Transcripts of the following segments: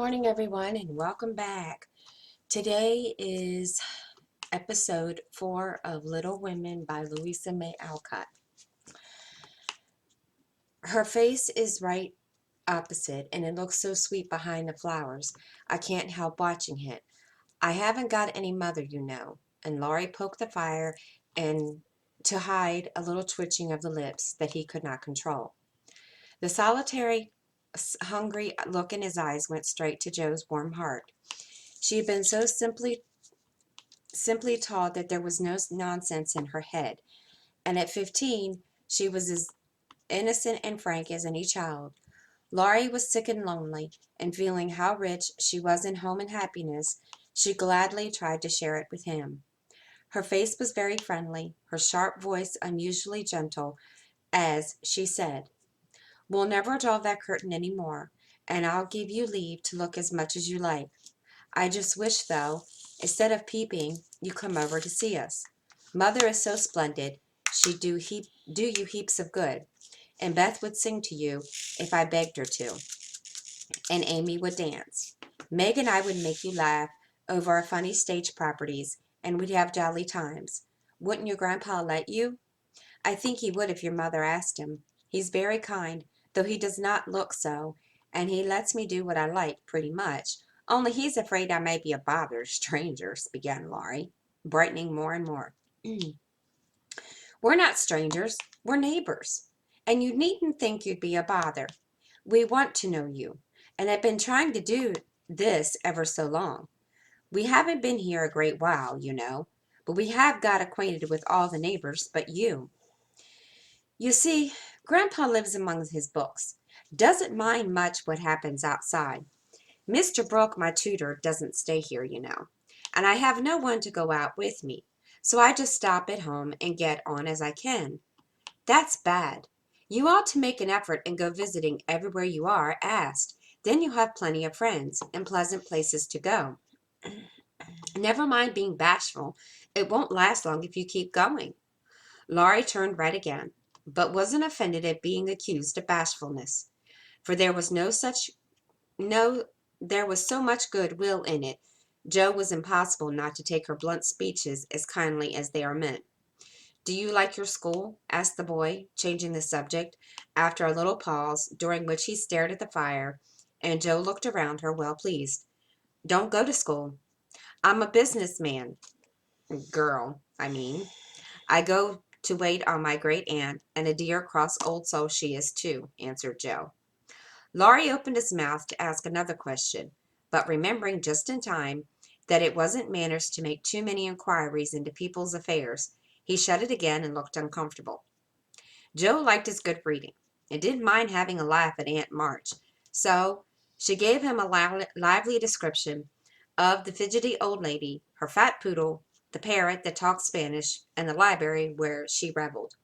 morning, everyone, and welcome back. Today is episode 4 of Little Women by Louisa May Alcott. Her face is right opposite, and it looks so sweet behind the flowers. I can't help watching it. I haven't got any mother, you know. And Laurie poked the fire and to hide a little twitching of the lips that he could not control. The solitary, hungry look in his eyes went straight to Joe's warm heart. She had been so simply taught that there was no nonsense in her head, and at 15 she was as innocent and frank as any child. Laurie was sick and lonely, and feeling how rich she was in home and happiness, she gladly tried to share it with him. Her face was very friendly, her sharp voice unusually gentle, as she said, "We'll never draw that curtain any more, and I'll give you leave to look as much as you like. I just wish, though, instead of peeping, you come over to see us. Mother is so splendid, she'd do you heaps of good, and Beth would sing to you if I begged her to, and Amy would dance. Meg and I would make you laugh over our funny stage properties, and we'd have jolly times. Wouldn't your grandpa let you? I think he would if your mother asked him. He's very kind, though he does not look so, and he lets me do what I like, pretty much. Only he's afraid I may be a bother to strangers," began Laurie, brightening more and more. "We're not strangers, we're neighbors. And you needn't think you'd be a bother. We want to know you, and have been trying to do this ever so long. We haven't been here a great while, you know, but we have got acquainted with all the neighbors but you. You see, Grandpa lives among his books, doesn't mind much what happens outside. Mr. Brooke, my tutor, doesn't stay here, you know, and I have no one to go out with me, so I just stop at home and get on as I can. That's bad. You ought to make an effort and go visiting everywhere you are asked. Then you'll have plenty of friends and pleasant places to go. Never mind being bashful. It won't last long if you keep going." Laurie turned red again, but wasn't offended at being accused of bashfulness, for no there was so much good will in it. Joe was impossible not to take her blunt speeches as kindly as they are meant. "Do you like your school?" asked the boy, changing the subject, after a little pause, during which he stared at the fire, and Joe looked around her, well pleased. "Don't go to school. I'm a business man. Girl, I mean. I go to wait on my great aunt, and a dear cross old soul she is, too," answered Joe. Laurie opened his mouth to ask another question, but remembering just in time that it wasn't manners to make too many inquiries into people's affairs, he shut it again and looked uncomfortable. Joe liked his good breeding, and didn't mind having a laugh at Aunt March, so she gave him a lively description of the fidgety old lady, her fat poodle, the parrot that talked Spanish, and the library where she reveled.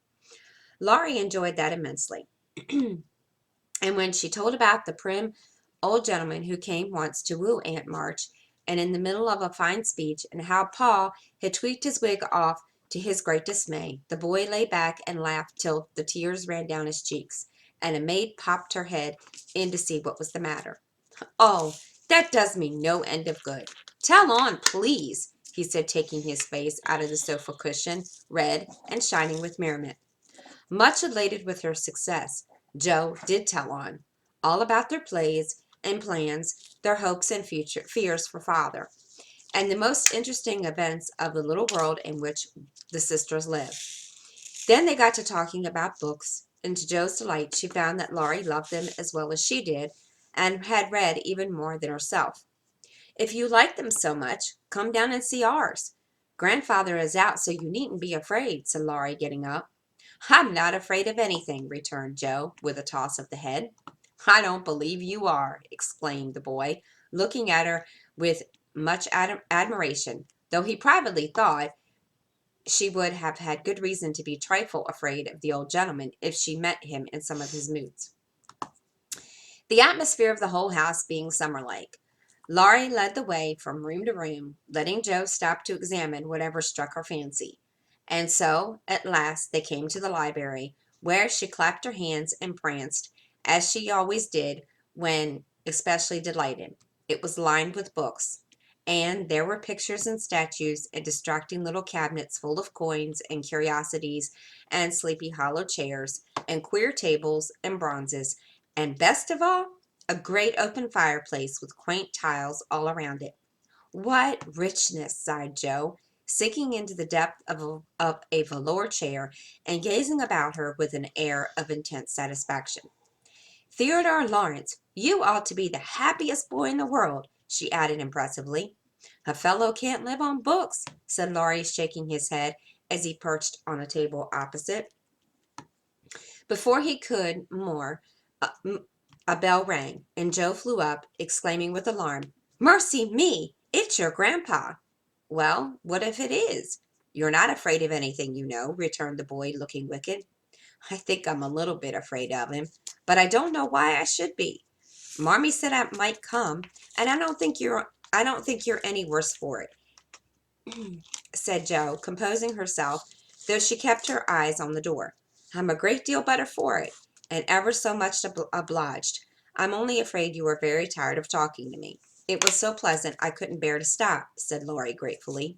Laurie enjoyed that immensely, and when she told about the prim old gentleman who came once to woo Aunt March, and in the middle of a fine speech, and how Pa had tweaked his wig off to his great dismay, the boy lay back and laughed till the tears ran down his cheeks, and a maid popped her head in to see what was the matter. "Oh, that does me no end of good. Tell on, please," he said, taking his face out of the sofa cushion, red and shining with merriment. Much elated with her success, Joe did tell on, all about their plays and plans, their hopes and future fears for father, and the most interesting events of the little world in which the sisters lived. Then they got to talking about books, and to Joe's delight she found that Laurie loved them as well as she did, and had read even more than herself. "If you like them so much, come down and see ours. Grandfather is out, so you needn't be afraid," said Laurie, getting up. "I'm not afraid of anything," returned Joe, with a toss of the head. "I don't believe you are," exclaimed the boy, looking at her with much admiration, though he privately thought she would have had good reason to be a trifle afraid of the old gentleman if she met him in some of his moods. The atmosphere of the whole house being summer-like, Laurie led the way from room to room, letting Joe stop to examine whatever struck her fancy. And so, at last, they came to the library, where she clapped her hands and pranced, as she always did when especially delighted. It was lined with books, and there were pictures and statues and distracting little cabinets full of coins and curiosities and sleepy hollow chairs and queer tables and bronzes, and best of all, a great open fireplace with quaint tiles all around it. What richness, sighed Joe, sinking into the depth of a velour chair and gazing about her with an air of intense satisfaction. Theodore Lawrence, you ought to be the happiest boy in the world, she added impressively. A fellow can't live on books, said Laurie, shaking his head as he perched on a table opposite. Before he could more, a, a bell rang, and Joe flew up, exclaiming with alarm, Mercy me! It's your grandpa. Well, what if it is? You're not afraid of anything, you know, returned the boy, looking wicked. I think I'm a little bit afraid of him, but I don't know why I should be. Marmee said I might come, and I don't think you're any worse for it, said Joe, composing herself, though she kept her eyes on the door. I'm a great deal better for it, and ever so much obliged. I'm only afraid you are very tired of talking to me. It was so pleasant I couldn't bear to stop, said Laurie gratefully.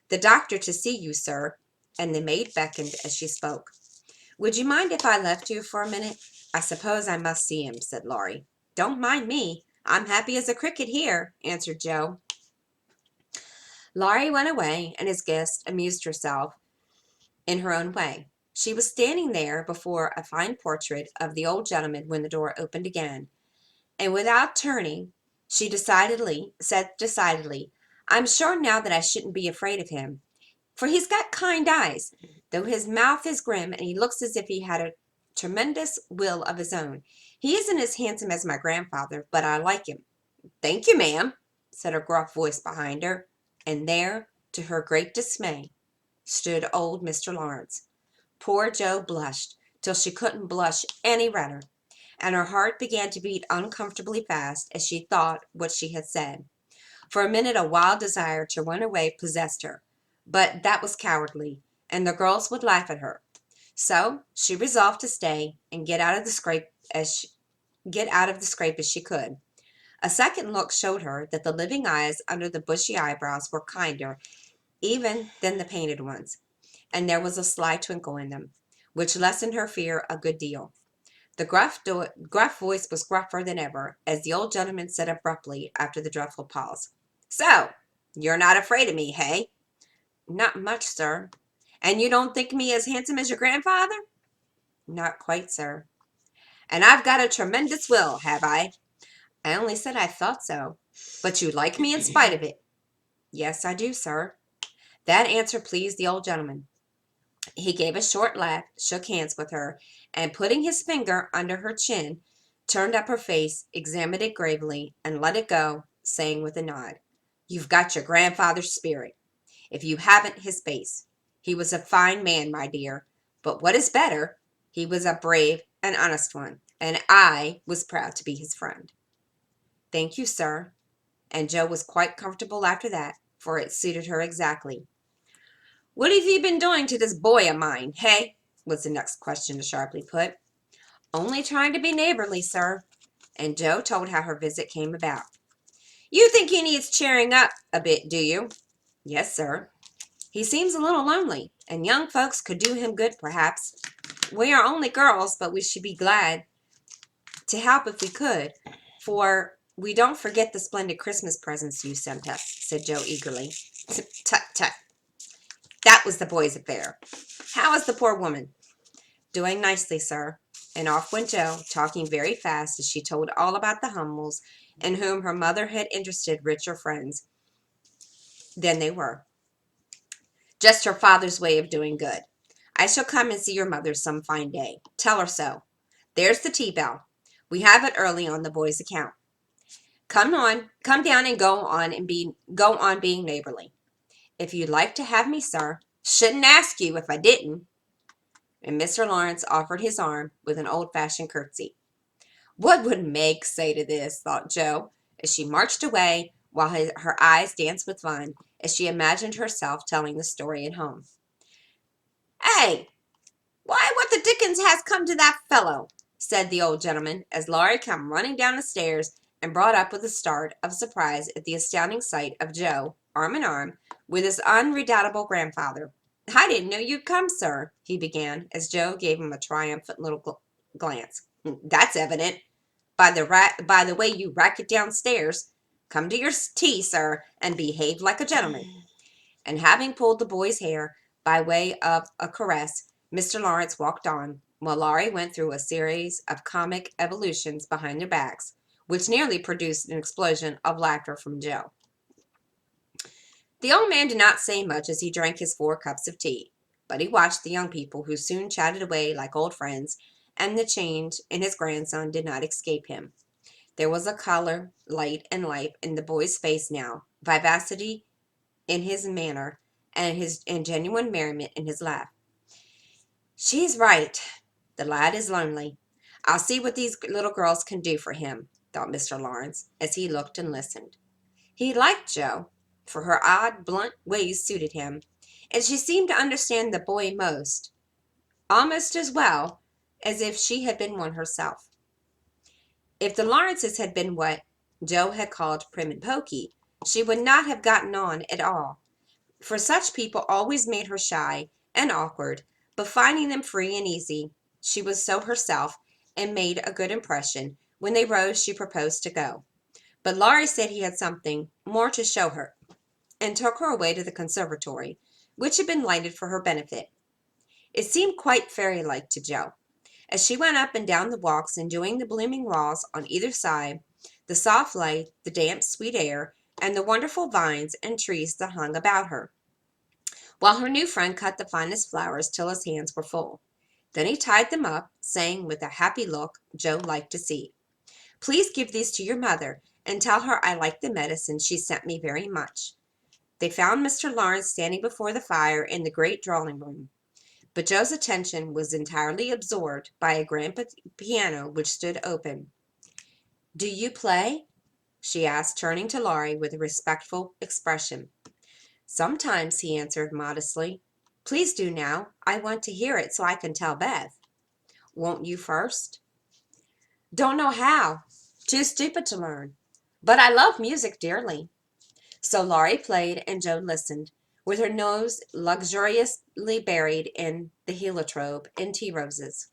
The doctor to see you, sir, and the maid beckoned as she spoke. Would you mind if I left you for a minute? I suppose I must see him, said Laurie. Don't mind me. I'm happy as a cricket here, answered Joe. Laurie went away, and his guest amused herself in her own way. She was standing there before a fine portrait of the old gentleman when the door opened again, and without turning, she said decidedly, I'm sure now that I shouldn't be afraid of him, for he's got kind eyes, though his mouth is grim and he looks as if he had a tremendous will of his own. He isn't as handsome as my grandfather, but I like him. Thank you, ma'am, said a gruff voice behind her, and there, to her great dismay, stood old Mr. Lawrence. Poor Joe blushed till she couldn't blush any redder, and her heart began to beat uncomfortably fast as she thought what she had said. For a minute a wild desire to run away possessed her, but that was cowardly, and the girls would laugh at her. So she resolved to stay and get out of the scrape as she could. A second look showed her that the living eyes under the bushy eyebrows were kinder even than the painted ones, and there was a sly twinkle in them, which lessened her fear a good deal. The gruff voice was gruffer than ever, as the old gentleman said abruptly after the dreadful pause. So, you're not afraid of me, hey? Not much, sir. And you don't think me as handsome as your grandfather? Not quite, sir. And I've got a tremendous will, have I? I only said I thought so. But you like me in spite of it? Yes, I do, sir. That answer pleased the old gentleman. He gave a short laugh, shook hands with her, and putting his finger under her chin, turned up her face, examined it gravely, and let it go, saying with a nod, You've got your grandfather's spirit, if you haven't his face. He was a fine man, my dear, but what is better, he was a brave and honest one, and I was proud to be his friend. Thank you, sir. And Joe was quite comfortable after that, for it suited her exactly. What have you been doing to this boy of mine, hey? Was the next question sharply put. Only trying to be neighborly, sir. And Joe told how her visit came about. You think he needs cheering up a bit, do you? Yes, sir. He seems a little lonely, and young folks could do him good, perhaps. We are only girls, but we should be glad to help if we could, for we don't forget the splendid Christmas presents you sent us, said Joe eagerly. Tut, tut. That was the boy's affair. How is the poor woman? Doing nicely, sir. And off went Joe, talking very fast as she told all about the Hummels, in whom her mother had interested richer friends than they were. Just her father's way of doing good. I shall come and see your mother some fine day. Tell her so. There's the tea bell. We have it early on the boy's account. Come down and go on being neighborly. If you'd like to have me, sir, shouldn't ask you if I didn't. And Mr. Lawrence offered his arm with an old-fashioned curtsy. What would Meg say to this, thought Joe, as she marched away while her eyes danced with fun, as she imagined herself telling the story at home. Hey, why, what the dickens has come to that fellow? Said the old gentleman, as Laurie came running down the stairs and brought up with a start of surprise at the astounding sight of Joe, arm in arm, with his unredoubtable grandfather. "I didn't know you'd come, sir," he began, as Joe gave him a triumphant little glance. "That's evident by the way you racket downstairs. Come to your tea, sir, and behave like a gentleman." And having pulled the boy's hair by way of a caress, Mr. Lawrence walked on, while Laurie went through a series of comic evolutions behind their backs, which nearly produced an explosion of laughter from Joe. The old man did not say much as he drank his 4 cups of tea, but he watched the young people, who soon chatted away like old friends, and the change in his grandson did not escape him. There was a color, light, and life in the boy's face now, vivacity in his manner, and genuine merriment in his laugh. "She's right. The lad is lonely. I'll see what these little girls can do for him," thought Mr. Lawrence, as he looked and listened. He liked Joe, for her odd, blunt ways suited him, and she seemed to understand the boy almost as well as if she had been one herself. If the Lawrences had been what Joe had called prim and poky, she would not have gotten on at all, for such people always made her shy and awkward, but finding them free and easy, she was so herself and made a good impression. When they rose, she proposed to go, but Laurie said he had something more to show her, and took her away to the conservatory, which had been lighted for her benefit. It seemed quite fairy-like to Joe, as she went up and down the walks, enjoying the blooming walls on either side, the soft light, the damp, sweet air, and the wonderful vines and trees that hung about her, while her new friend cut the finest flowers till his hands were full. Then he tied them up, saying with a happy look Joe liked to see, "Please give these to your mother, and tell her I like the medicine she sent me very much." They found Mr. Lawrence standing before the fire in the great drawing room, but Joe's attention was entirely absorbed by a grand piano which stood open. "Do you play?" she asked, turning to Laurie with a respectful expression. "Sometimes," he answered modestly. "Please do now. I want to hear it so I can tell Beth." "Won't you first?" "Don't know how. Too stupid to learn. But I love music dearly." So Laurie played, and Joe listened, with her nose luxuriously buried in the heliotrope and tea roses.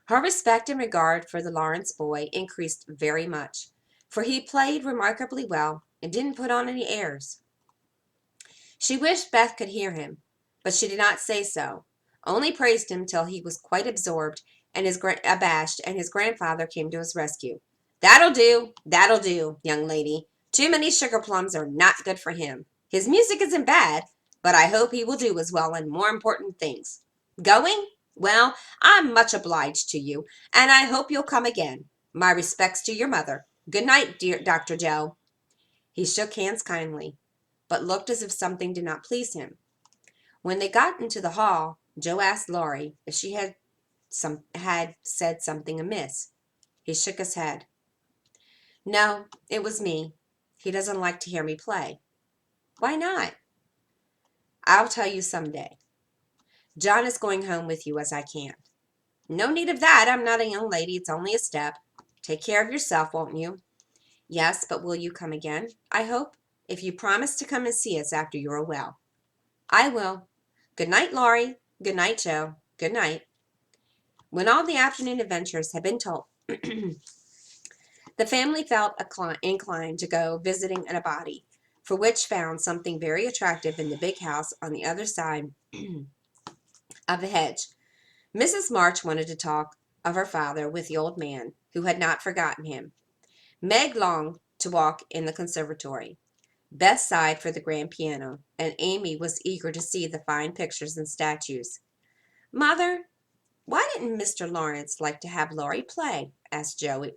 Her respect and regard for the Lawrence boy increased very much, for he played remarkably well and didn't put on any airs. She wished Beth could hear him, but she did not say so, only praised him till he was quite absorbed and abashed, and his grandfather came to his rescue. That'll do, young lady. Too many sugar plums are not good for him. His music isn't bad, but I hope he will do as well in more important things. Going? Well, I'm much obliged to you, and I hope you'll come again. My respects to your mother. Good night, dear Dr. Joe." He shook hands kindly, but looked as if something did not please him. When they got into the hall, Joe asked Laurie if she had said something amiss. He shook his head. "No, it was me. He doesn't like to hear me play." "Why not?" "I'll tell you some day. John is going home with you, as I can't." "No need of that. I'm not a young lady. It's only a step. Take care of yourself, won't you?" "Yes, but will you come again, I hope, if you promise to come and see us after you are well?" "I will. Good night, Laurie. Good night, Joe. Good night." When all the afternoon adventures had been told, the family felt inclined to go visiting in a body, for which found something very attractive in the big house on the other side of the hedge. Mrs. March wanted to talk of her father with the old man, who had not forgotten him. Meg longed to walk in the conservatory. Beth sighed for the grand piano, and Amy was eager to see the fine pictures and statues. "Mother, why didn't Mr. Lawrence like to have Laurie play?" asked Joey.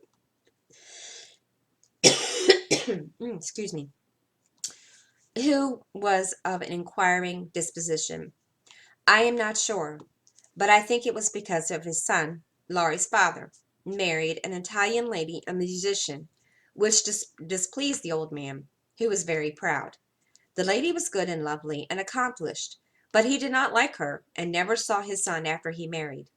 Excuse me. Who was of an inquiring disposition. "I am not sure, but I think it was because of his son, Laurie's father, married an Italian lady, a musician, which displeased the old man, who was very proud. The lady was good and lovely and accomplished, but he did not like her, and never saw his son after he married.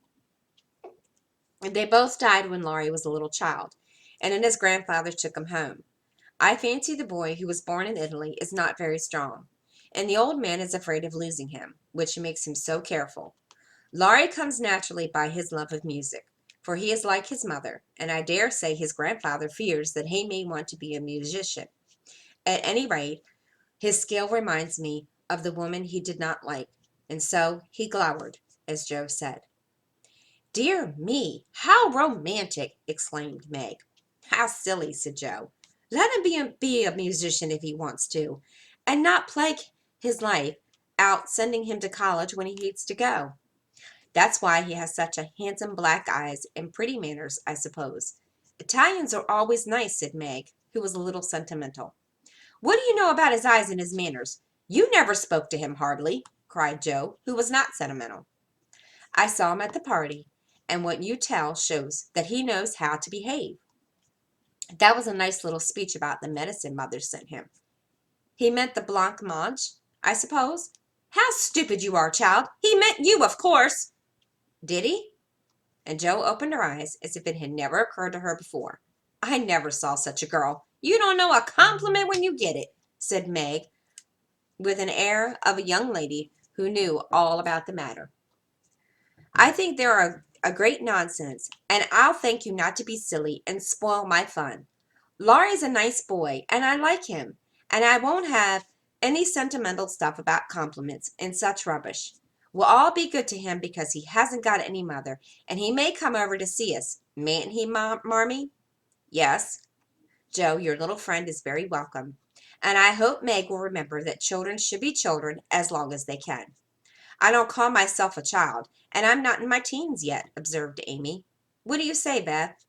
They both died when Laurie was a little child, and then his grandfather took him home. I fancy the boy, who was born in Italy, is not very strong, and the old man is afraid of losing him, which makes him so careful. Laurie comes naturally by his love of music, for he is like his mother, and I dare say his grandfather fears that he may want to be a musician. At any rate, his skill reminds me of the woman he did not like, and so he glowered, as Joe said. "Dear me, how romantic!" exclaimed Meg. "How silly," said Joe. "Let him be a musician if he wants to, and not plague his life out sending him to college when he hates to go. That's why he has such a handsome black eyes and pretty manners, I suppose." "Italians are always nice," said Meg, who was a little sentimental. "What do you know about his eyes and his manners? You never spoke to him hardly," cried Joe, who was not sentimental. "I saw him at the party, and what you tell shows that he knows how to behave. That was a nice little speech about the medicine mother sent him." "He meant the blanc mange, I suppose?" "How stupid you are, child! He meant you, of course." "Did he?" And Joe opened her eyes as if it had never occurred to her before. "I never saw such a girl. You don't know a compliment when you get it," said Meg, with an air of a young lady who knew all about the matter. "I think they're a great nonsense, and I'll thank you not to be silly and spoil my fun. Laurie's a nice boy, and I like him, and I won't have any sentimental stuff about compliments and such rubbish. We'll all be good to him because he hasn't got any mother, and he may come over to see us, mayn't he, Marmee?" "Yes, Joe, your little friend is very welcome, and I hope Meg will remember that children should be children as long as they can." "I don't call myself a child, and I'm not in my teens yet," observed Amy. "What do you say, Beth?"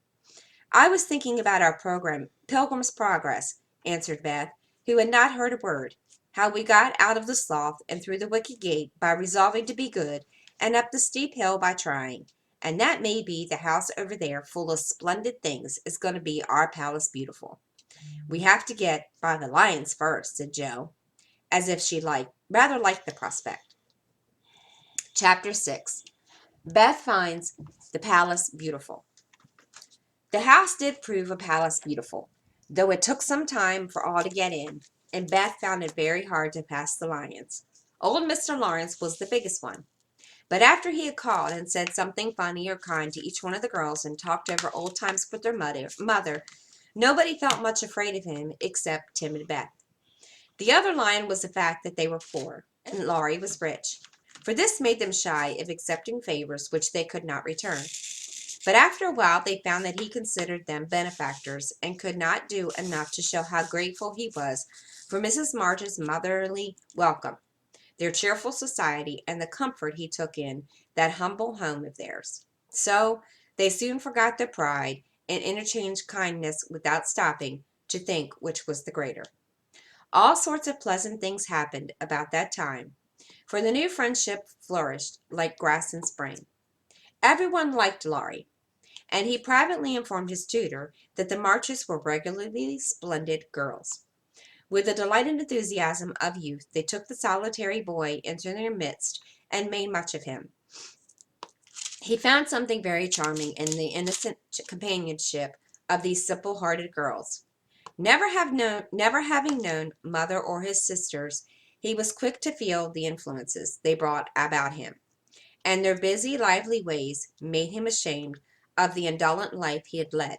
"I was thinking about our program, Pilgrim's Progress," answered Beth, who had not heard a word. "How we got out of the slough and through the wicket gate by resolving to be good, and up the steep hill by trying. And that may be the house over there, full of splendid things, is going to be our palace beautiful." "We have to get by the lions first," said Joe, as if she rather liked the prospect. Chapter 6. Beth finds the palace beautiful. The house did prove a palace beautiful, though it took some time for all to get in, and Beth found it very hard to pass the lions. Old Mr. Lawrence was the biggest one, but after he had called and said something funny or kind to each one of the girls and talked over old times with their mother, nobody felt much afraid of him except timid Beth. The other lion was the fact that they were poor, and Laurie was rich, for this made them shy of accepting favors which they could not return. But after a while they found that he considered them benefactors and could not do enough to show how grateful he was for Mrs. March's motherly welcome, their cheerful society, and the comfort he took in that humble home of theirs. So they soon forgot their pride and interchanged kindness without stopping to think which was the greater. All sorts of pleasant things happened about that time, for the new friendship flourished like grass in spring. Everyone liked Laurie, and he privately informed his tutor that the Marches were regularly splendid girls. With the delighted enthusiasm of youth, they took the solitary boy into their midst and made much of him. He found something very charming in the innocent companionship of these simple-hearted girls. Never having known mother or his sisters, he was quick to feel the influences they brought about him, and their busy, lively ways made him ashamed of the indolent life he had led.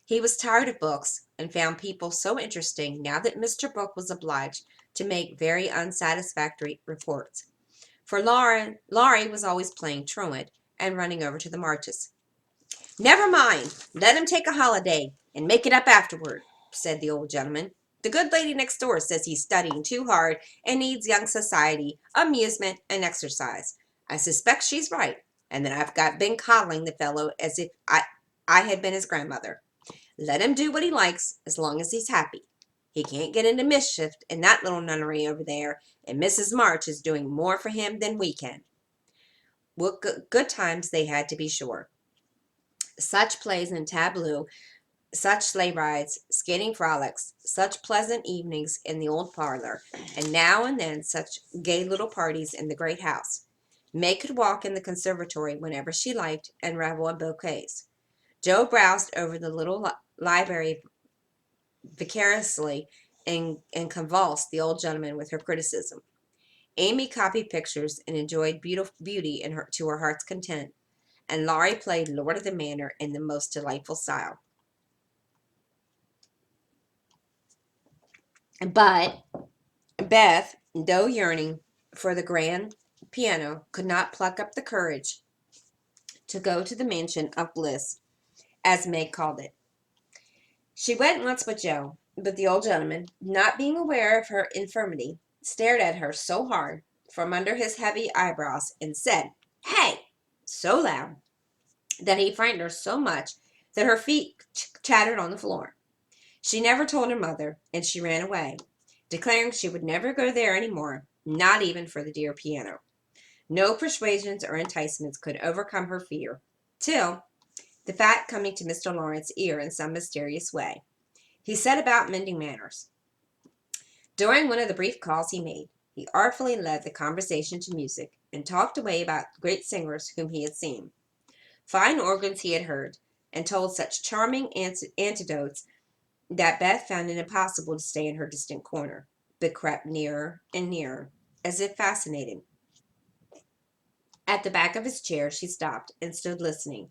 He was tired of books, and found people so interesting now that Mr. Brooke was obliged to make very unsatisfactory reports. For Laurie was always playing truant and running over to the Marches. "Never mind, let him take a holiday and make it up afterward," said the old gentleman. "The good lady next door says he's studying too hard and needs young society, amusement, and exercise. I suspect she's right, and that I've been coddling the fellow as if I had been his grandmother. Let him do what he likes as long as he's happy. He can't get into mischief in that little nunnery over there, and Mrs. March is doing more for him than we can." What good times they had, to be sure. Such plays and tableaux, such sleigh rides, skating frolics, such pleasant evenings in the old parlor, and now and then such gay little parties in the great house. May could walk in the conservatory whenever she liked and revel in bouquets. Joe browsed over the little library vicariously and convulsed the old gentleman with her criticism. Amy copied pictures and enjoyed beauty in her, to her heart's content, and Laurie played Lord of the Manor in the most delightful style. But Beth, though yearning for the grand piano, could not pluck up the courage to go to the mansion of bliss, as Meg called it. She went once with Joe, but the old gentleman, not being aware of her infirmity, stared at her so hard from under his heavy eyebrows and said, "Hey!" so loud that he frightened her so much that her feet chattered on the floor. She never told her mother, and she ran away, declaring she would never go there any more, not even for the dear piano. No persuasions or enticements could overcome her fear, till the fact coming to Mr. Lawrence's ear in some mysterious way, he set about mending matters. During one of the brief calls he made, he artfully led the conversation to music and talked away about great singers whom he had seen, fine organs he had heard, and told such charming anecdotes that Beth found it impossible to stay in her distant corner, but crept nearer and nearer, as if fascinated. At the back of his chair she stopped and stood listening,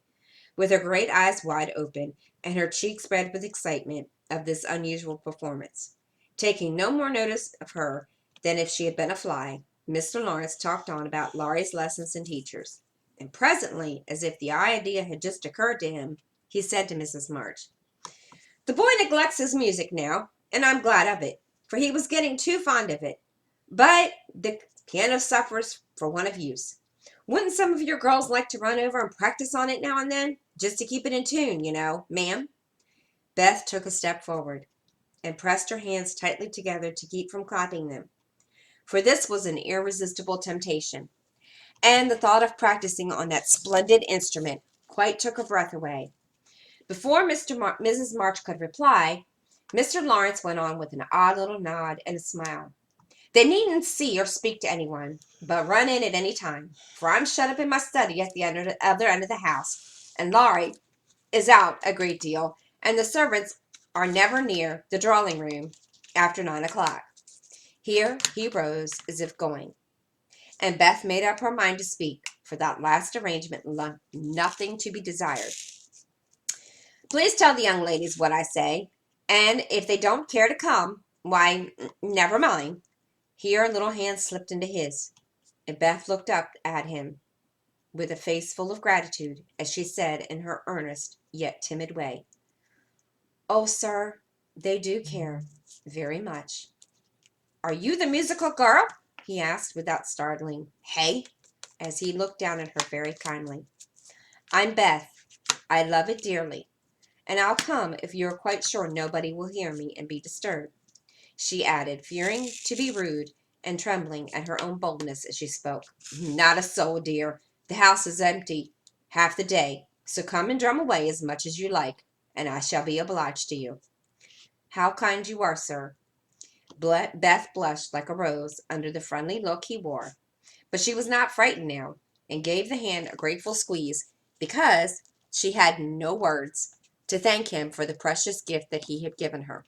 with her great eyes wide open and her cheeks red with excitement of this unusual performance. Taking no more notice of her than if she had been a fly, Mr. Lawrence talked on about Laurie's lessons and teachers. And presently, as if the idea had just occurred to him, he said to Mrs. March, "The boy neglects his music now, and I'm glad of it, for he was getting too fond of it. But the piano suffers for want of use. Wouldn't some of your girls like to run over and practice on it now and then, just to keep it in tune, you know, ma'am?" Beth took a step forward and pressed her hands tightly together to keep from clapping them, for this was an irresistible temptation, and the thought of practicing on that splendid instrument quite took her breath away. Before Mrs. March could reply, Mr. Lawrence went on with an odd little nod and a smile. "They needn't see or speak to anyone, but run in at any time, for I'm shut up in my study at the other end of the house, and Laurie is out a great deal, and the servants are never near the drawing room after 9 o'clock." Here he rose as if going, and Beth made up her mind to speak, for that last arrangement left nothing to be desired. "Please tell the young ladies what I say, and if they don't care to come, why, never mind." Here a little hand slipped into his, and Beth looked up at him with a face full of gratitude as she said in her earnest yet timid way, "Oh, sir, they do care very much." "Are you the musical girl?" he asked without startling. "Hey?" as he looked down at her very kindly. "I'm Beth. I love it dearly, and I'll come if you are quite sure nobody will hear me and be disturbed," she added, fearing to be rude and trembling at her own boldness as she spoke. "Not a soul, dear. The house is empty half the day, so come and drum away as much as you like, and I shall be obliged to you." "How kind you are, sir." Beth blushed like a rose under the friendly look he wore, but she was not frightened now, and gave the hand a grateful squeeze, because she had no words to thank him for the precious gift that he had given her.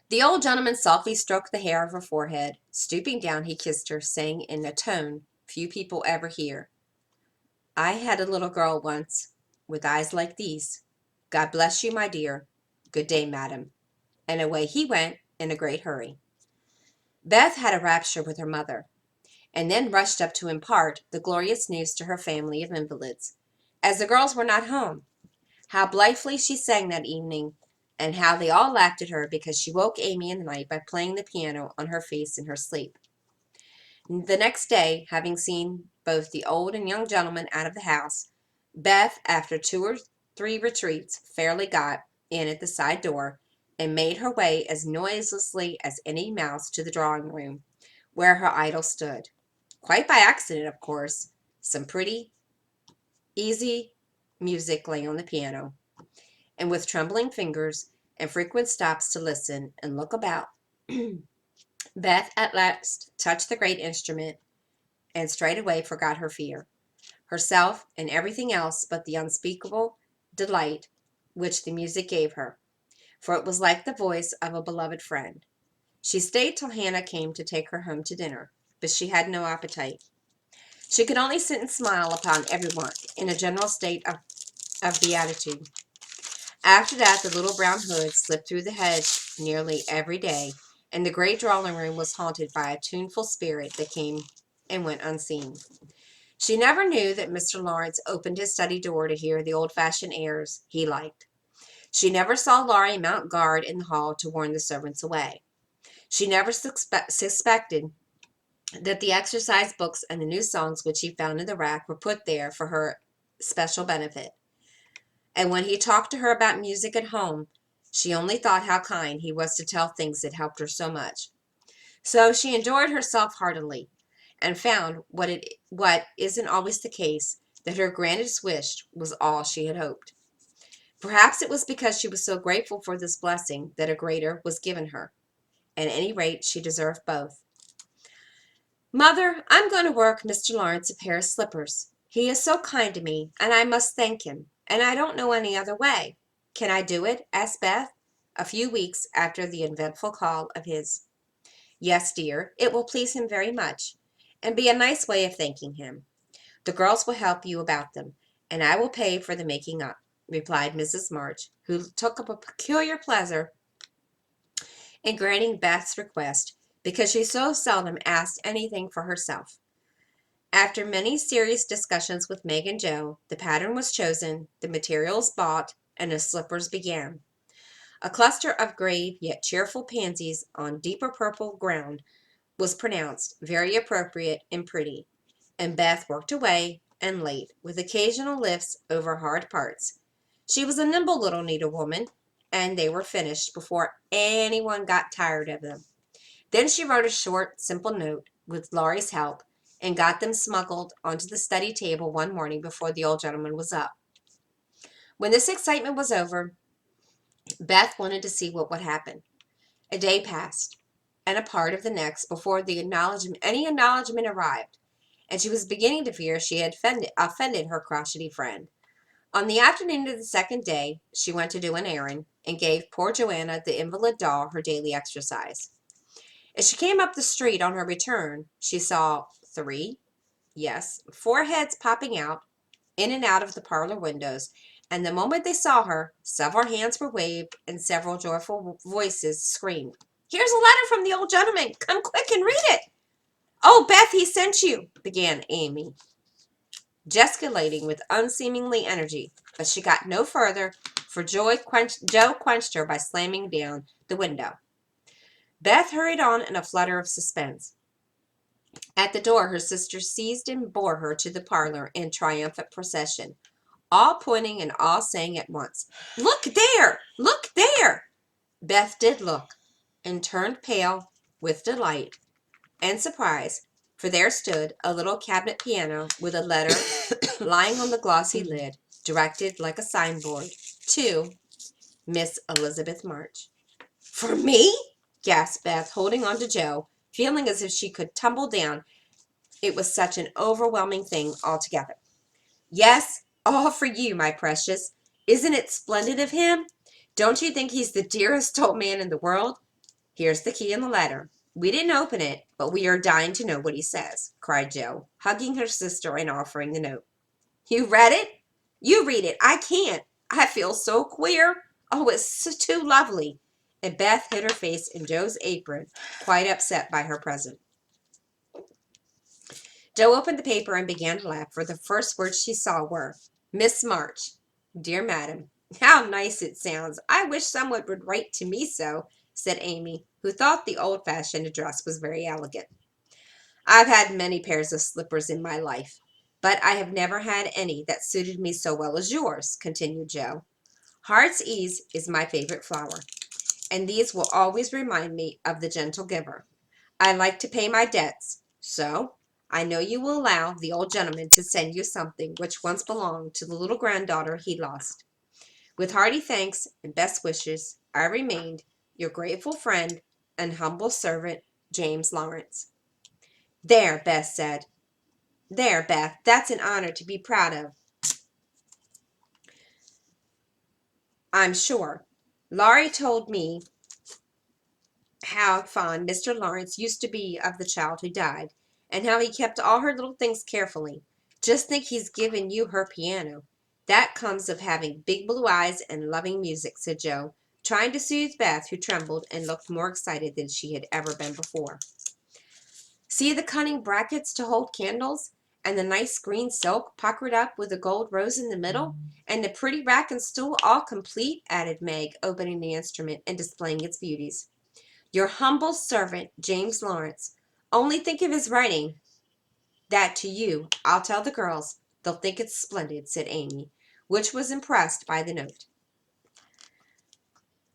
The old gentleman softly stroked the hair of her forehead. Stooping down, he kissed her, saying in a tone few people ever hear, "I had a little girl once, with eyes like these. God bless you, my dear. Good day, madam." And away he went in a great hurry. Beth had a rapture with her mother, and then rushed up to impart the glorious news to her family of invalids, as the girls were not home. How blithely she sang that evening, and how they all laughed at her because she woke Amy in the night by playing the piano on her face in her sleep. The next day, having seen both the old and young gentlemen out of the house, Beth, after 2 or 3 retreats, fairly got in at the side door, and made her way as noiselessly as any mouse to the drawing room, where her idol stood. Quite by accident, of course. Some pretty, easy music lay on the piano, and with trembling fingers and frequent stops to listen and look about, Beth at last touched the great instrument, and straightway forgot her fear, herself, and everything else but the unspeakable delight which the music gave her, for it was like the voice of a beloved friend. She stayed till Hannah came to take her home to dinner, but she had no appetite. She could only sit and smile upon everyone in a general state of beatitude. After that, the little brown hood slipped through the hedge nearly every day, and the great drawing room was haunted by a tuneful spirit that came and went unseen. She never knew that Mr. Lawrence opened his study door to hear the old-fashioned airs he liked. She never saw Laurie mount guard in the hall to warn the servants away. She never suspected that the exercise books and the new songs which he found in the rack were put there for her special benefit. And when he talked to her about music at home, she only thought how kind he was to tell things that helped her so much. So she enjoyed herself heartily, and found what isn't always the case, that her grandest wish was all she had hoped. Perhaps it was because she was so grateful for this blessing that a greater was given her. At any rate, she deserved both. Mother, I'm going to work Mr. Lawrence a pair of slippers. He is so kind to me, and I must thank him, and I don't know any other way. Can I do it? Asked Beth, a few weeks after the eventful call of his. Yes, dear, it will please him very much, and be a nice way of thanking him. The girls will help you about them, and I will pay for the making up, replied Mrs. March, who took up a peculiar pleasure in granting Beth's request, because she so seldom asked anything for herself. After many serious discussions with Meg and Joe, the pattern was chosen, the materials bought, and the slippers began. A cluster of grave yet cheerful pansies on deeper purple ground was pronounced very appropriate and pretty, and Beth worked away and late, with occasional lifts over hard parts. She was a nimble little needlewoman, and they were finished before anyone got tired of them. Then she wrote a short, simple note, with Laurie's help, and got them smuggled onto the study table one morning before the old gentleman was up. When this excitement was over, Beth wanted to see what would happen. A day passed, and a part of the next, before any acknowledgment arrived, and she was beginning to fear she had offended her crotchety friend. On the afternoon of the second day, she went to do an errand, and gave poor Joanna, the invalid doll, her daily exercise. As she came up the street on her return, she saw four heads popping out, in and out of the parlor windows, and the moment they saw her, several hands were waved, and several joyful voices screamed, "Here's a letter from the old gentleman! Come quick and read it!" "Oh, Beth, he sent you," began Amy, gesticulating with unseemly energy, but she got no further, for Joe quenched her by slamming down the window. Beth hurried on in a flutter of suspense. At the door, her sister seized and bore her to the parlor in triumphant procession, all pointing and all saying at once, "Look there! Look there!" Beth did look, and turned pale with delight and surprise, for there stood a little cabinet piano with a letter lying on the glossy lid, directed like a signboard to Miss Elizabeth March. "For me?" gasped Beth, holding on to Joe, feeling as if she could tumble down. It was such an overwhelming thing altogether. "Yes, all for you, my precious. Isn't it splendid of him? Don't you think he's the dearest old man in the world? Here's the key in the letter. We didn't open it, but we are dying to know what he says," cried Joe, hugging her sister and offering the note. "You read it? You read it. I can't. I feel so queer. Oh, it's too lovely." And Beth hid her face in Joe's apron, quite upset by her present. Joe opened the paper and began to laugh, for the first words she saw were, "Miss March, dear madam." "How nice it sounds. I wish someone would write to me so," said Amy, who thought the old-fashioned address was very elegant. "I've had many pairs of slippers in my life, but I have never had any that suited me so well as yours," continued Joe. "Heart's ease is my favorite flower, and these will always remind me of the gentle giver. I like to pay my debts, so I know you will allow the old gentleman to send you something which once belonged to the little granddaughter he lost. With hearty thanks and best wishes, I remained your grateful friend and humble servant, James Lawrence." "There," Beth said. "There, Beth, that's an honor to be proud of." I'm sure. Laurie told me how fond Mr. Lawrence used to be of the child who died, and how he kept all her little things carefully. Just think he's given you her piano. That comes of having big blue eyes and loving music, said Joe, trying to soothe Beth, who trembled and looked more excited than she had ever been before. See the cunning brackets to hold candles, and the nice green silk puckered up with a gold rose in the middle, and the pretty rack and stool all complete, added Meg, opening the instrument and displaying its beauties. Your humble servant, James Lawrence. Only think of his writing that to you. I'll tell the girls. They'll think it's splendid, said Amy, which was impressed by the note.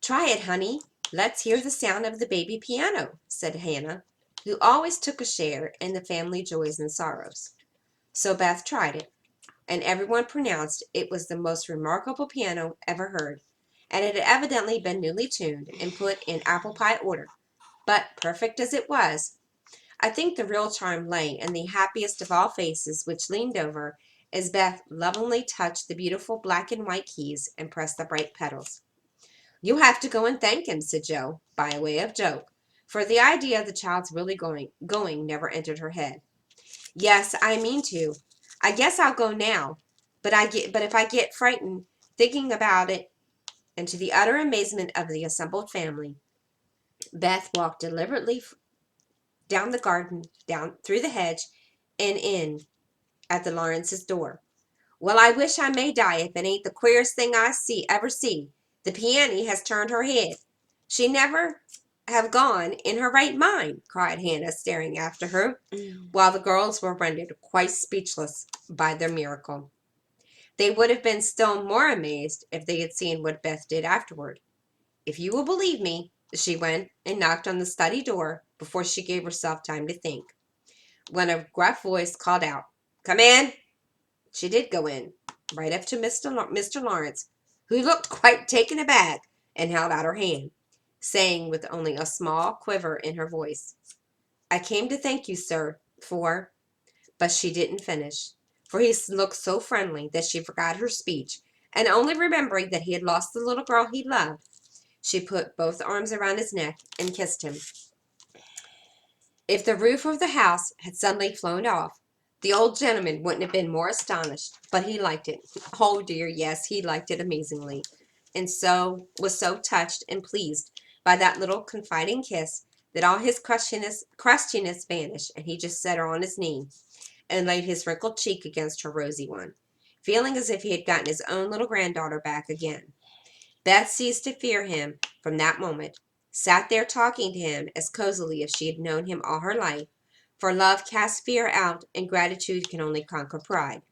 Try it, honey. Let's hear the sound of the baby piano, said Hannah, who always took a share in the family joys and sorrows. So Beth tried it, and everyone pronounced it was the most remarkable piano ever heard, and it had evidently been newly tuned and put in apple pie order. But perfect as it was, I think the real charm lay in the happiest of all faces which leaned over as Beth lovingly touched the beautiful black and white keys and pressed the bright pedals. "You'll have to go and thank him," said Joe, by way of joke, for the idea of the child's really going never entered her head. "Yes, I mean to. I guess I'll go now, but if I get frightened thinking about it," and to the utter amazement of the assembled family, Beth walked deliberately down the garden, down through the hedge, and in at the Lawrence's door. "Well, I wish I may die if it ain't the queerest thing I ever see. The peony has turned her head. She never have gone in her right mind," cried Hannah, staring after her, while the girls were rendered quite speechless by their miracle. They would have been still more amazed if they had seen what Beth did afterward. "If you will believe me," she went and knocked on the study door before she gave herself time to think, when a gruff voice called out, "Come in." She did go in, right up to Mr. Lawrence, who looked quite taken aback and held out her hand, saying with only a small quiver in her voice, "I came to thank you, sir, for—" But she didn't finish, for he looked so friendly that she forgot her speech, and only remembering that he had lost the little girl he loved, she put both arms around his neck and kissed him. If the roof of the house had suddenly flown off, the old gentleman wouldn't have been more astonished, but he liked it. Oh dear, yes, he liked it amazingly, and was so touched and pleased by that little confiding kiss that all his crustiness vanished, and he just set her on his knee and laid his wrinkled cheek against her rosy one, feeling as if he had gotten his own little granddaughter back again. Beth ceased to fear him from that moment, sat there talking to him as cozily as she had known him all her life, for love casts fear out and gratitude can only conquer pride.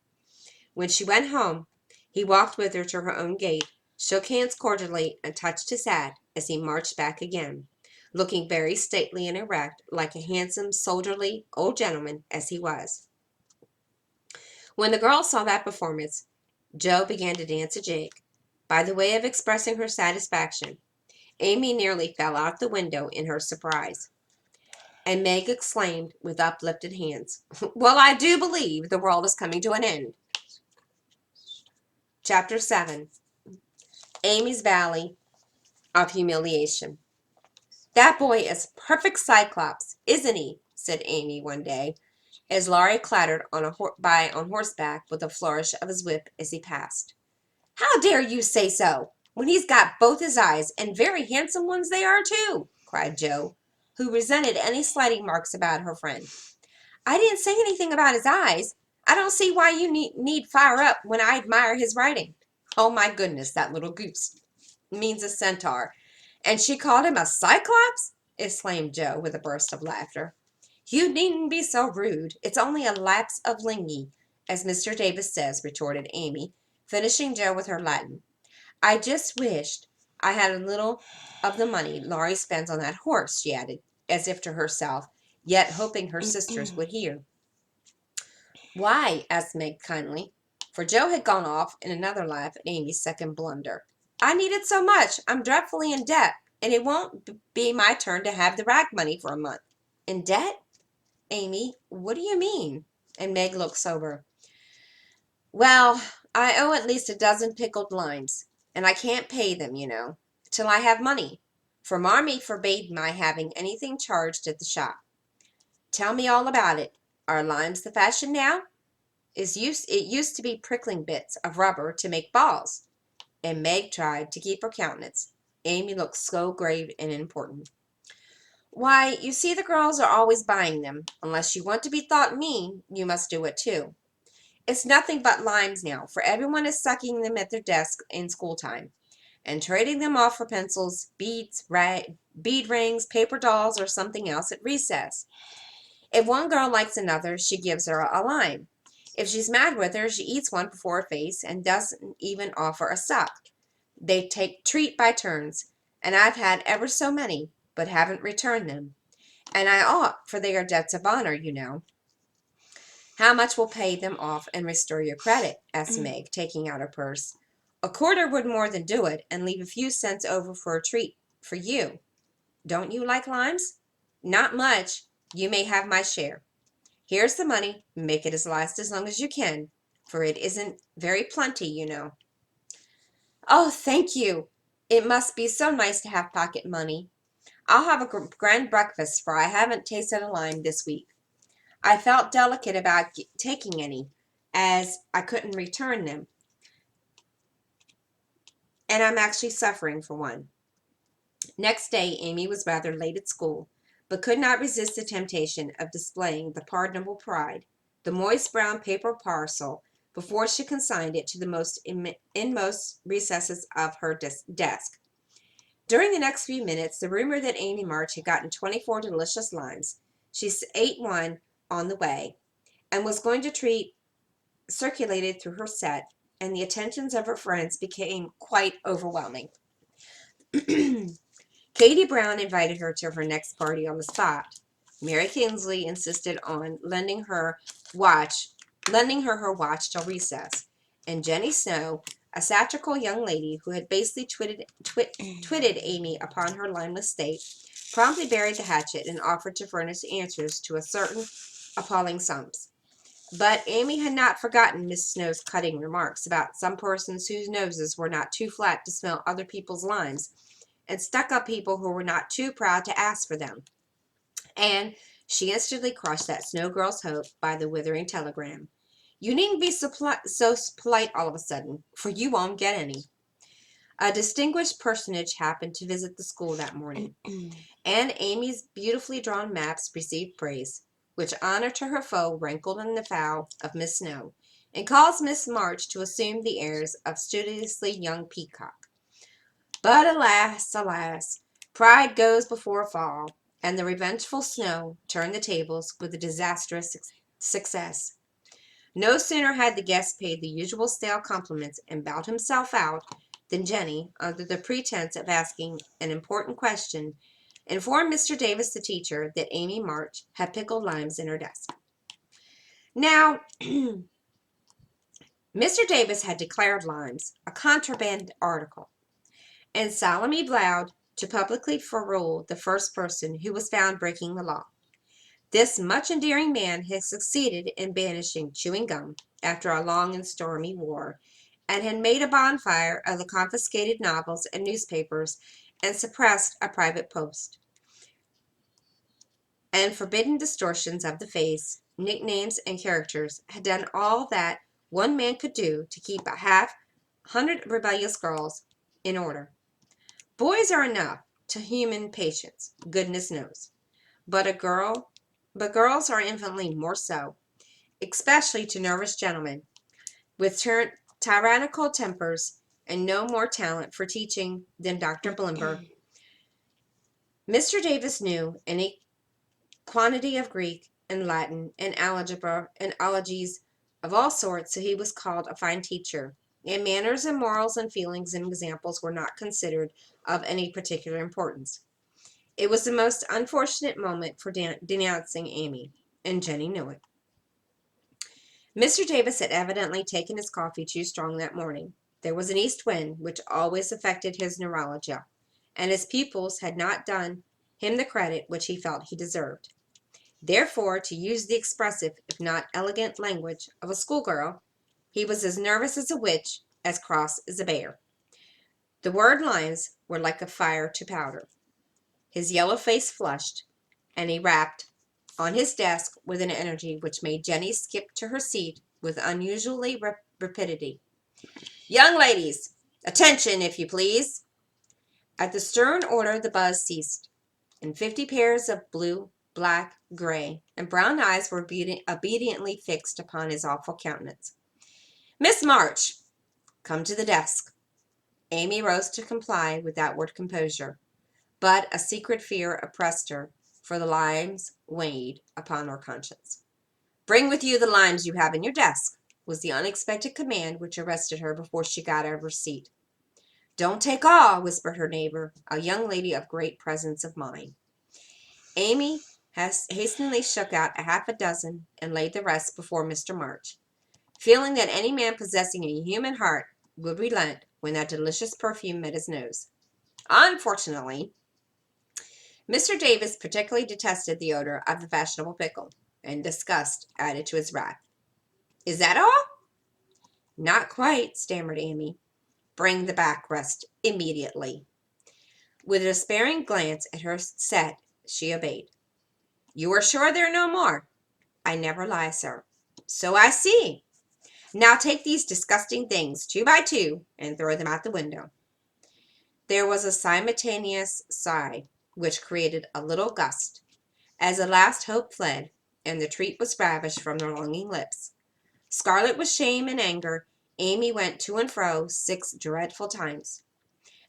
When she went home, he walked with her to her own gate, shook hands cordially, and touched his hat as he marched back again, looking very stately and erect, like a handsome, soldierly old gentleman as he was. When the girls saw that performance, Joe began to dance a jig, by the way of expressing her satisfaction. Amy nearly fell out the window in her surprise, and Meg exclaimed with uplifted hands, "Well, I do believe the world is coming to an end." Chapter 7. Amy's Valley of Humiliation. "That boy is perfect Cyclops, isn't he?" said Amy one day, as Laurie clattered by on horseback with a flourish of his whip as he passed. "How dare you say so, when he's got both his eyes, and very handsome ones they are, too," cried Joe, who resented any slighting marks about her friend. "I didn't say anything about his eyes. I don't see why you need fire up when I admire his writing. Oh, my goodness, that little goose means a centaur, and she called him a cyclops!" exclaimed Joe with a burst of laughter. "You needn't be so rude. It's only a lapse of linguae, as Mr. Davis says," retorted Amy, finishing Joe with her Latin. "I just wished I had a little of the money Laurie spends on that horse," she added, as if to herself, yet hoping her sisters would hear. "Why?" asked Meg kindly, for Joe had gone off in another laugh at Amy's second blunder. "I need it so much. I'm dreadfully in debt, and it won't be my turn to have the rag money for a month." "In debt? Amy, what do you mean?" And Meg looked sober. "Well, I owe at least a dozen pickled limes, and I can't pay them, till I have money, for Marmee forbade my having anything charged at the shop. Tell me all about it. Are limes the fashion now? It used to be prickling bits of rubber to make balls. And Meg tried to keep her countenance. Amy looked so grave and important. Why, you see, the girls are always buying them. Unless you want to be thought mean, you must do it too. It's nothing but limes now, for everyone is sucking them at their desk in school time, and trading them off for pencils, beads, bead rings, paper dolls, or something else at recess. If one girl likes another, she gives her a lime. If she's mad with her, she eats one before her face and doesn't even offer a sup. They take treat by turns, and I've had ever so many, but haven't returned them. And I ought, for they are debts of honor. How much will pay them off and restore your credit? Asked Meg, taking out her purse. A quarter would more than do it, and leave a few cents over for a treat for you. Don't you like limes? Not much. You may have my share. Here's the money. Make it last as long as you can, for it isn't very plenty. Oh, thank you. It must be so nice to have pocket money. I'll have a grand breakfast, for I haven't tasted a lime this week. I felt delicate about taking any, as I couldn't return them, and I'm actually suffering for one. Next day, Amy was rather late at school, but could not resist the temptation of displaying the pardonable pride, the moist brown paper parcel, before she consigned it to the most inmost recesses of her desk. During the next few minutes, the rumor that Amy March had gotten 24 delicious limes, she ate one on the way, and was going to treat, circulated through her set, and the attentions of her friends became quite overwhelming. Katie Brown invited her to her next party on the spot. Mary Kingsley insisted on lending her her watch till recess, and Jenny Snow, a satirical young lady who had basely twitted Amy upon her limeless state, promptly buried the hatchet and offered to furnish answers to a certain appalling sums. But Amy had not forgotten Miss Snow's cutting remarks about some persons whose noses were not too flat to smell other people's limes, and stuck-up people who were not too proud to ask for them. And she instantly crushed that Snow girl's hope by the withering telegram. You needn't be so polite all of a sudden, for you won't get any. A distinguished personage happened to visit the school that morning, and Amy's beautifully drawn maps received praise, which honor to her foe rankled in the fowl of Miss Snow, and caused Miss March to assume the airs of studiously young peacock. But alas, alas, pride goes before a fall, and the revengeful Snow turned the tables with a disastrous success. No sooner had the guest paid the usual stale compliments and bowed himself out than Jenny, under the pretense of asking an important question, informed Mr. Davis, the teacher, that Amy March had pickled limes in her desk. Now, Mr. Davis had declared limes a contraband article, and solemnly vowed to publicly ferule the first person who was found breaking the law. This much endearing man had succeeded in banishing chewing gum after a long and stormy war, and had made a bonfire of the confiscated novels and newspapers, and suppressed a private post, and forbidden distortions of the face, nicknames, and characters, had done all that one man could do to keep a 100 rebellious girls in order. Boys are enough to human patience, goodness knows, but girls are infinitely more so, especially to nervous gentlemen with tyrannical tempers and no more talent for teaching than Dr. Blimber. Mr. Davis knew any quantity of Greek and Latin and algebra and ologies of all sorts, so he was called a fine teacher, and manners and morals and feelings and examples were not considered of any particular importance. It was the most unfortunate moment for denouncing Amy, and Jenny knew it. Mr. Davis had evidently taken his coffee too strong that morning. There was an east wind, which always affected his neuralgia, and his pupils had not done him the credit which he felt he deserved. Therefore, to use the expressive, if not elegant, language of a schoolgirl, he was as nervous as a witch, as cross as a bear. The word lines were like a fire to powder. His yellow face flushed, and he rapped on his desk with an energy which made Jenny skip to her seat with unusually rapidity. Young ladies, attention, if you please. At the stern order, the buzz ceased, and 50 pairs of blue, black, gray, and brown eyes were obediently fixed upon his awful countenance. Miss March, come to the desk. Amy rose to comply with outward composure, but a secret fear oppressed her, for the limes weighed upon her conscience. Bring with you the limes you have in your desk, was the unexpected command which arrested her before she got out of her seat. Don't take all, whispered her neighbor, a young lady of great presence of mind. Amy hastily shook out half a dozen and laid the rest before Mr. March, feeling that any man possessing a human heart would relent when that delicious perfume met his nose. Unfortunately, Mr. Davis particularly detested the odor of the fashionable pickle, and disgust added to his wrath. Is that all? Not quite, stammered Amy. Bring the backrest immediately. With a despairing glance at her set, she obeyed. You are sure there are no more? I never lie, sir. So I see. Now take these disgusting things, 2 by 2, and throw them out the window. There was a simultaneous sigh, which created a little gust, as the last hope fled, and the treat was ravished from their longing lips. Scarlet with shame and anger, Amy went to and fro 6 dreadful times,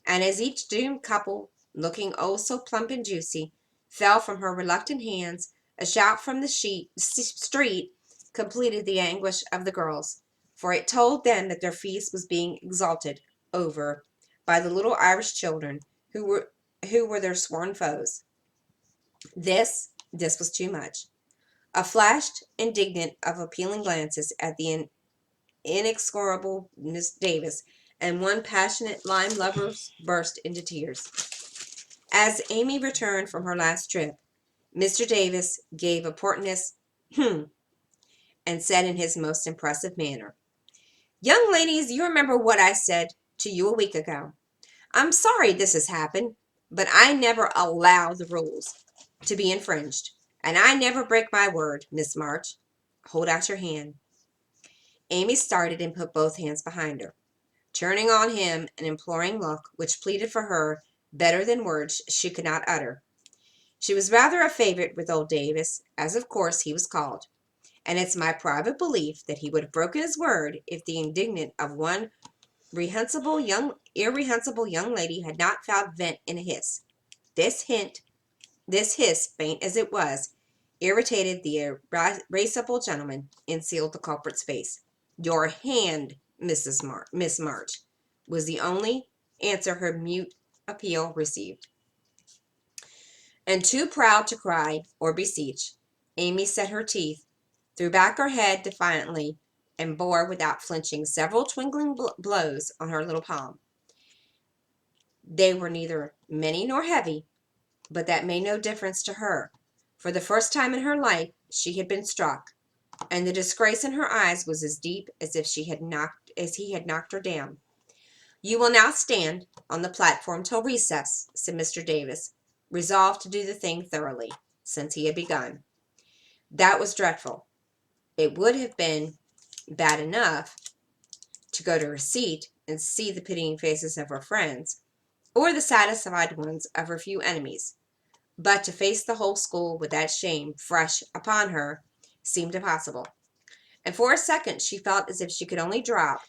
and as each doomed couple, looking oh so plump and juicy, fell from her reluctant hands, a shout from the street completed the anguish of the girls, for it told them that their feast was being exulted over by the little Irish children who were their sworn foes. This was too much. A flashed indignant of appealing glances at the inexorable Miss Davis, and one passionate lime lover burst into tears. As Amy returned from her last trip, Mr. Davis gave a portentous and said in his most impressive manner, Young ladies, you remember what I said to you a week ago. I'm sorry this has happened, but I never allow the rules to be infringed, and I never break my word. Miss March, hold out your hand. Amy started and put both hands behind her, turning on him an imploring look which pleaded for her better than words she could not utter. She was rather a favorite with old Davis, as of course he was called, and it's my private belief that he would have broken his word if the indignant of one irrehensible young lady had not found vent in a hiss. This hiss, faint as it was, irritated the irascible gentleman and sealed the culprit's face. Your hand, Miss March, was the only answer her mute appeal received. And too proud to cry or beseech, Amy set her teeth, threw back her head defiantly, and bore without flinching several twinkling blows on her little palm. They were neither many nor heavy, but that made no difference to her. For the first time in her life she had been struck, and the disgrace in her eyes was as deep as if he had knocked her down. You will now stand on the platform till recess, said Mr. Davis, resolved to do the thing thoroughly, since he had begun. That was dreadful. It would have been bad enough to go to her seat and see the pitying faces of her friends, or the satisfied ones of her few enemies, but to face the whole school with that shame fresh upon her seemed impossible, and for a second she felt as if she could only drop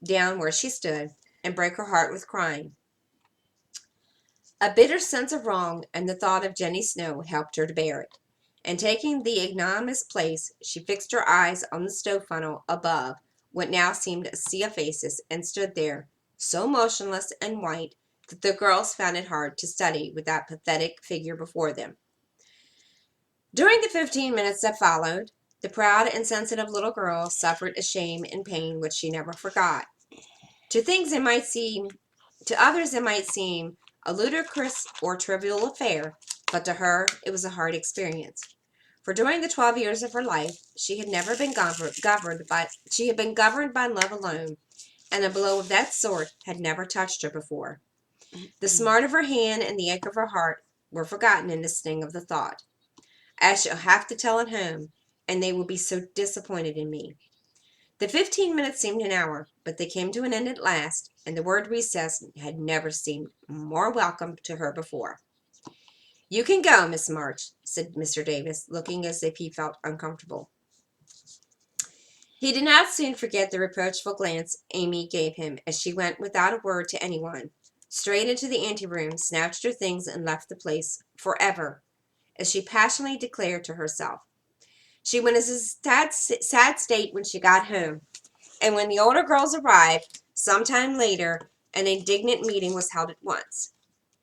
down where she stood and break her heart with crying. A bitter sense of wrong and the thought of Jenny Snow helped her to bear it, and taking the ignominious place, she fixed her eyes on the stove funnel above what now seemed a sea of faces, and stood there, so motionless and white that the girls found it hard to study with that pathetic figure before them. During the 15 minutes that followed, the proud and sensitive little girl suffered a shame and pain which she never forgot. To others it might seem a ludicrous or trivial affair, but to her it was a hard experience. For during the 12 years of her life, she had never been governed by love alone, and a blow of that sort had never touched her before. The smart of her hand and the ache of her heart were forgotten in the sting of the thought. I shall have to tell it home, and they will be so disappointed in me. The 15 minutes seemed an hour, but they came to an end at last, and the word recess had never seemed more welcome to her before. "You can go, Miss March," said Mr. Davis, looking as if he felt uncomfortable. He did not soon forget the reproachful glance Amy gave him as she went without a word to anyone, straight into the anteroom, snatched her things, and left the place forever, as she passionately declared to herself. She was in a sad state when she got home, and when the older girls arrived, some time later, an indignant meeting was held at once.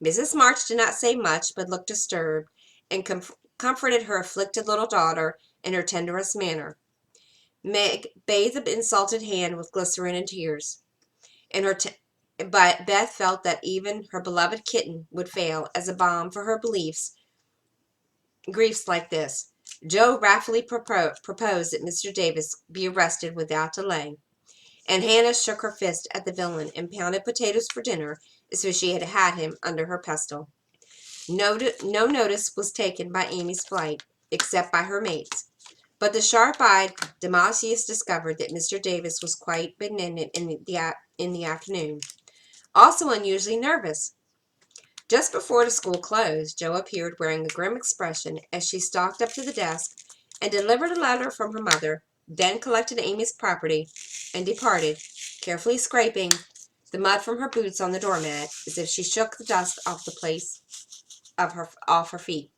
Mrs. March did not say much, but looked disturbed, and comforted her afflicted little daughter in her tenderest manner. Meg bathed the insulted hand with glycerin and tears, and but Beth felt that even her beloved kitten would fail as a balm for her griefs like this. Joe wrathfully proposed that Mr. Davis be arrested without delay, and Hannah shook her fist at the villain and pounded potatoes for dinner as if she had had him under her pestle. No notice was taken by Amy's flight, except by her mates, but the sharp-eyed Demasius discovered that Mr. Davis was quite benignant in the afternoon, also unusually nervous. Just before the school closed, Joe appeared wearing a grim expression as she stalked up to the desk and delivered a letter from her mother, then collected Amy's property and departed, carefully scraping the mud from her boots on the doormat as if she shook the dust off her feet.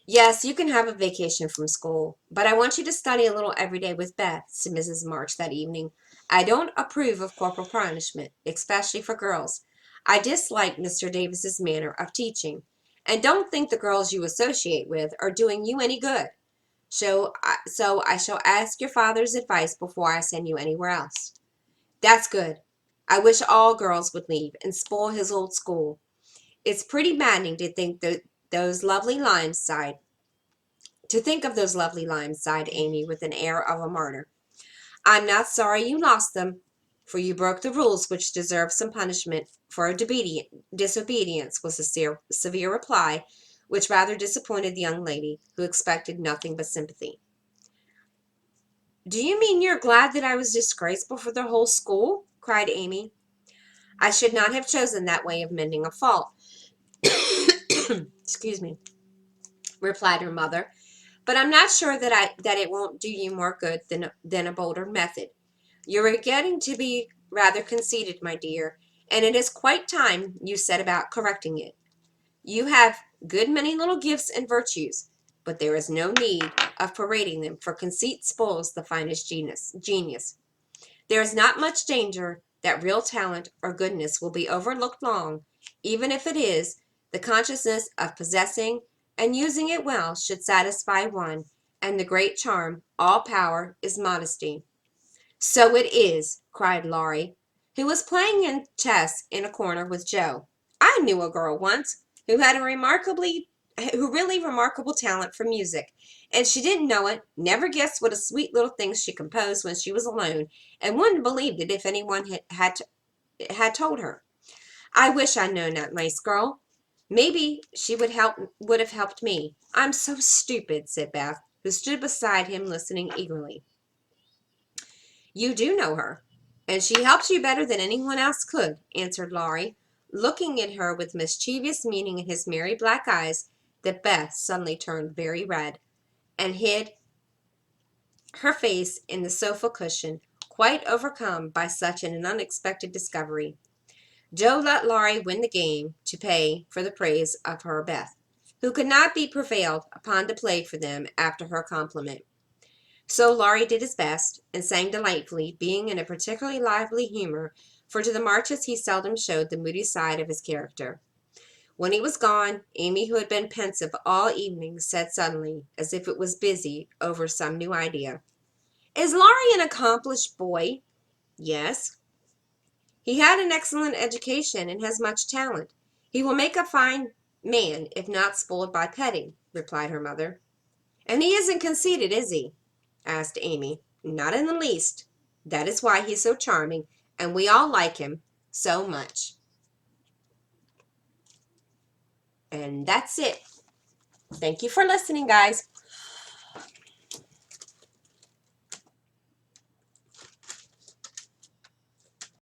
"Yes, you can have a vacation from school, but I want you to study a little every day with Beth," said Mrs. March that evening. "I don't approve of corporal punishment, especially for girls. I dislike Mr. Davis's manner of teaching, and don't think the girls you associate with are doing you any good. So I shall ask your father's advice before I send you anywhere else." "That's good. I wish all girls would leave and spoil his old school. It's pretty maddening to think that those lovely limes sighed sighed Amy with an air of a martyr. "I'm not sorry you lost them, for you broke the rules which deserve some punishment for disobedience," was the severe reply, which rather disappointed the young lady, who expected nothing but sympathy. "Do you mean you're glad that I was disgraceful for the whole school?" cried Amy. "I should not have chosen that way of mending a fault," excuse me, replied her mother. "But I'm not sure that it won't do you more good than a bolder method. You're getting to be rather conceited, my dear, and it is quite time you set about correcting it. You have good many little gifts and virtues, but there is no need of parading them, for conceit spoils the finest genius. There is not much danger that real talent or goodness will be overlooked long, even if it is the consciousness of possessing and using it well should satisfy one, and the great charm, all power, is modesty." "So it is," cried Laurie, who was playing in chess in a corner with Joe. "I knew a girl once who had who really remarkable talent for music, and she didn't know it, never guessed what a sweet little things she composed when she was alone, and wouldn't have believed it if anyone had told her. I wish I'd known that nice girl. Maybe she would have helped me. I'm so stupid," said Beth, who stood beside him listening eagerly. "You do know her, and she helps you better than anyone else could," answered Laurie, looking at her with mischievous meaning in his merry black eyes that Beth suddenly turned very red, and hid her face in the sofa cushion, quite overcome by such an unexpected discovery. Joe let Laurie win the game to pay for the praise of her Beth, who could not be prevailed upon to play for them after her compliment. So Laurie did his best, and sang delightfully, being in a particularly lively humor, for to the Marches he seldom showed the moody side of his character. When he was gone, Amy, who had been pensive all evening, said suddenly, as if it was busy over some new idea, "Is Laurie an accomplished boy?" "Yes." "He had an excellent education and has much talent. He will make a fine man if not spoiled by petting," replied her mother. "And he isn't conceited, is he?" asked Amy. "Not in the least. That is why he's so charming, and we all like him so much." And that's it. Thank you for listening, guys.